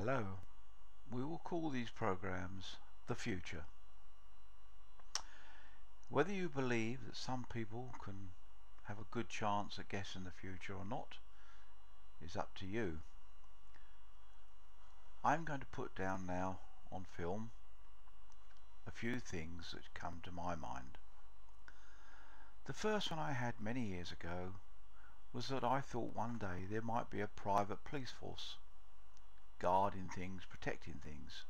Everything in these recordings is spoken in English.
Hello. We will call these programs the future. Whether you believe that some people can have a good chance at guessing the future or not is up to you. I'm going to put down now on film a few things that come to my mind. The first one I had many years ago was that I thought one day there might be a private police force guarding things, protecting things,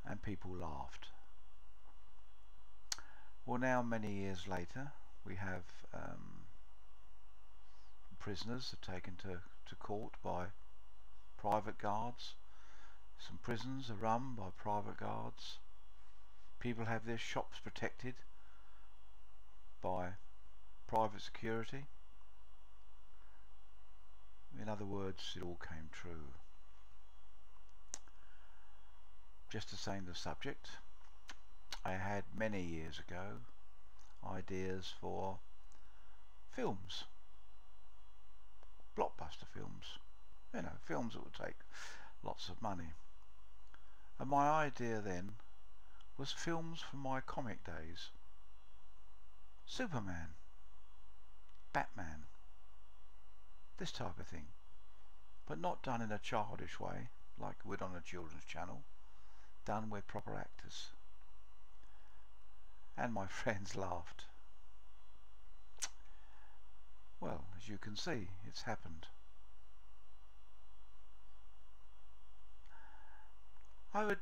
and people laughed. Well, now many years later we have prisoners are taken to court by private guards. Some prisons are run by private guards. People have their shops protected by private security. In other words, it all came true. Just to change the subject, I had many years ago ideas for films, blockbuster films, films that would take lots of money. And my idea then was films from my comic days. Superman, Batman, this type of thing, but not done in a childish way like we'd on a children's channel, done with proper actors. And my friends laughed. Well, as you can see, it's happened. I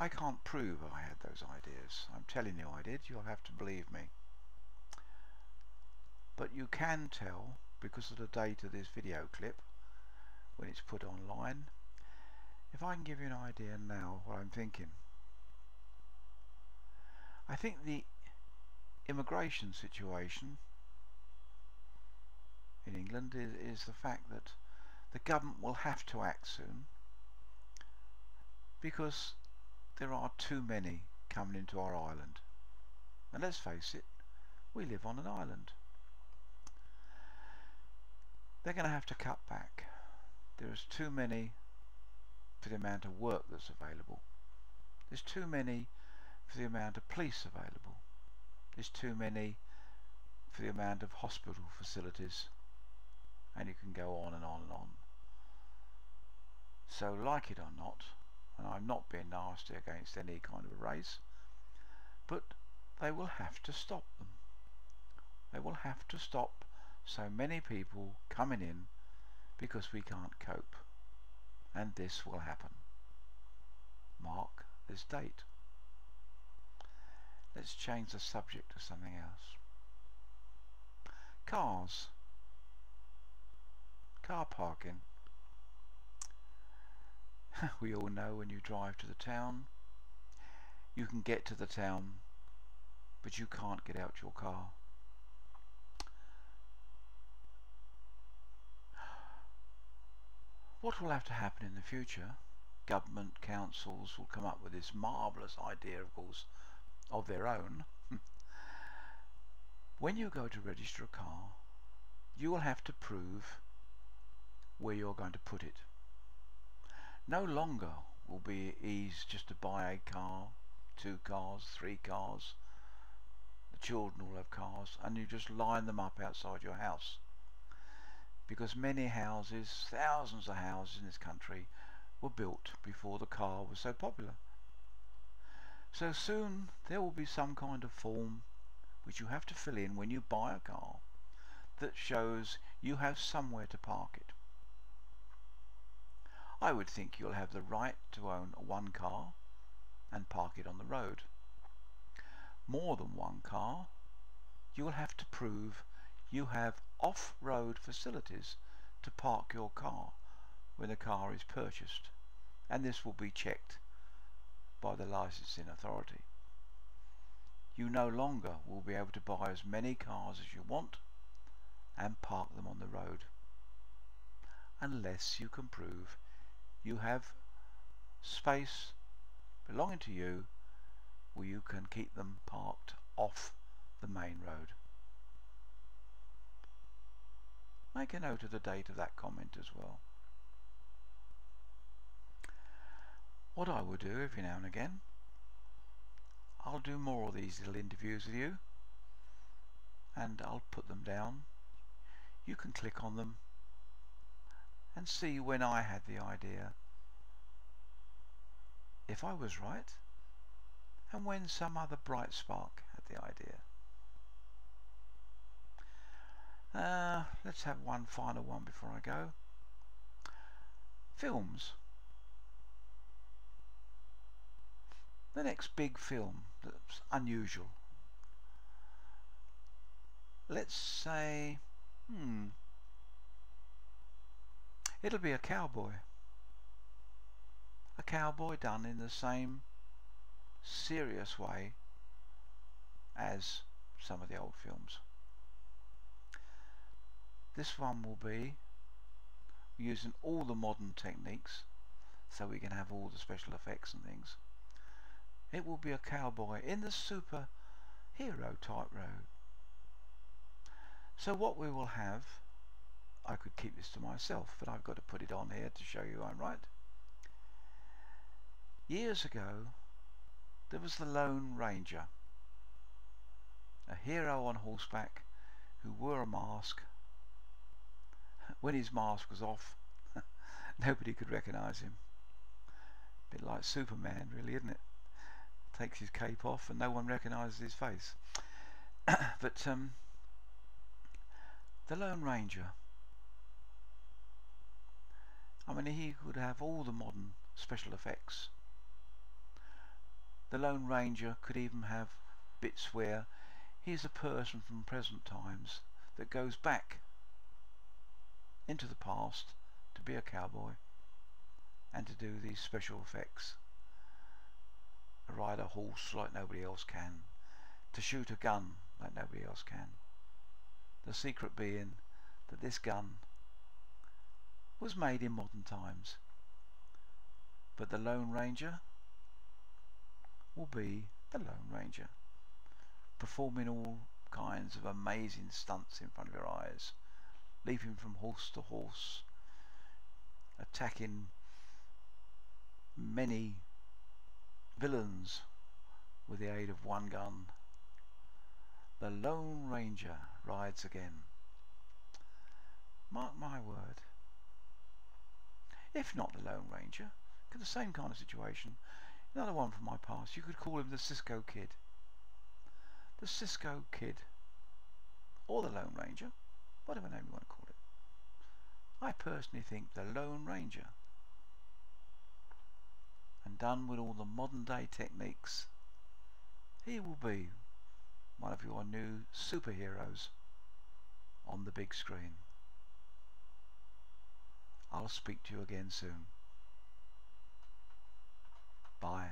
can't prove I had those ideas. I'm telling you I did. You'll have to believe me. But you can tell, because of the date of this video clip, when it's put online, if I can give you an idea now what I'm thinking. I think the immigration situation in England is the fact that the government will have to act soon, because there are too many coming into our island. And let's face it, we live on an island. They're going to have to cut back. There's too many for the amount of work that's available. There's too many for the amount of police available. There's too many for the amount of hospital facilities, and you can go on and on and on. So, like it or not, and I'm not being nasty against any kind of a race, but they will have to stop them. They will have to stop so many people coming in, because we can't cope. And this will happen. Mark this date. Let's change the subject to something else. Cars. Car parking. We all know when you drive to the town, you can get to the town, but you can't get out your car. What will have to happen in the future? Government councils will come up with this marvellous idea, of course, of their own. When you go to register a car, you will have to prove where you're going to put it. No longer will be easy just to buy a car, 2 cars, 3 cars. The children will have cars, and you just line them up outside your house. Because many houses, thousands of houses in this country, were built before the car was so popular. So soon there will be some kind of form which you have to fill in when you buy a car that shows you have somewhere to park it. I would think you'll have the right to own 1 car and park it on the road. More than 1 car, you will have to prove you have off-road facilities to park your car when the car is purchased, and this will be checked by the licensing authority. You no longer will be able to buy as many cars as you want and park them on the road, unless you can prove you have space belonging to you where you can keep them parked off the main road. Make a note of the date of that comment as well. What I will do every now and again, I'll do more of these little interviews with you, and I'll put them down. You can click on them and see when I had the idea, if I was right, and when some other bright spark had the idea. Let's have one final one before I go. Films. The next big film that's unusual. Let's say, it'll be a cowboy. A cowboy done in the same serious way as some of the old films. This one will be using all the modern techniques, so we can have all the special effects and things. It will be a cowboy in the superhero type road. So what we will have, I could keep this to myself, but I've got to put it on here to show you I'm right. Years ago, there was the Lone Ranger, a hero on horseback who wore a mask. When his mask was off, nobody could recognise him. A bit like Superman, really, isn't it? Takes his cape off and no one recognises his face. But the Lone Ranger, I mean, he could have all the modern special effects. The Lone Ranger could even have bits where he's a person from present times that goes back into the past to be a cowboy and to do these special effects. Ride a horse like nobody else can, to shoot a gun like nobody else can. The secret being that this gun was made in modern times, but the Lone Ranger will be the Lone Ranger, performing all kinds of amazing stunts in front of your eyes, leaping from horse to horse, attacking many villains with the aid of one gun. The Lone Ranger rides again. Mark my word. If not the Lone Ranger, the same kind of situation, another one from my past, you could call him the Cisco Kid. The Cisco Kid, or the Lone Ranger, whatever name you want to call it. I personally think the Lone Ranger, and done with all the modern day techniques, he will be one of your new superheroes on the big screen. I'll speak to you again soon. Bye.